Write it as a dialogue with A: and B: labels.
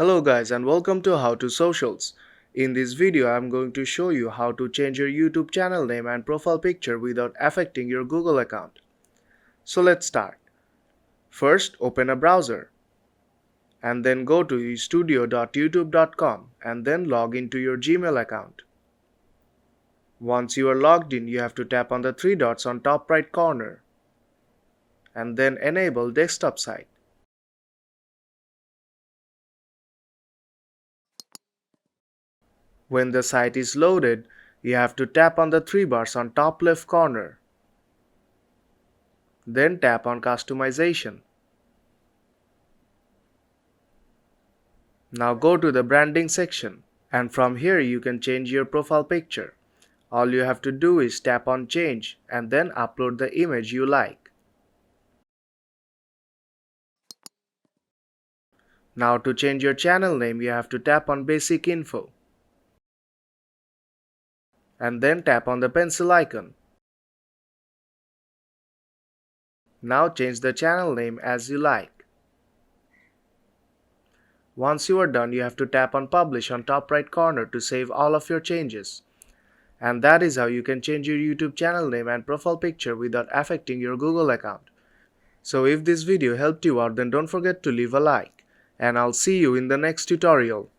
A: Hello guys and welcome to How to Socials. In this video I am going to show you how to change your YouTube channel name and profile picture without affecting your Google account. So let's start. First open a browser and then go to studio.youtube.com and then log into your Gmail account. Once you are logged in, you have to tap on the three dots on top right corner and then enable desktop site. When the site is loaded, you have to tap on the three bars on top left corner. Then tap on Customization. Now go to the Branding section and from here you can change your profile picture. All you have to do is tap on Change and then upload the image you like. Now to change your channel name you have to tap on Basic Info and then tap on the pencil icon. Now change the channel name as you like. Once you are done, you have to tap on Publish on top right corner to save all of your changes. And that is how you can change your YouTube channel name and profile picture without affecting your Google account. So if this video helped you out, then don't forget to leave a like. And I'll see you in the next tutorial.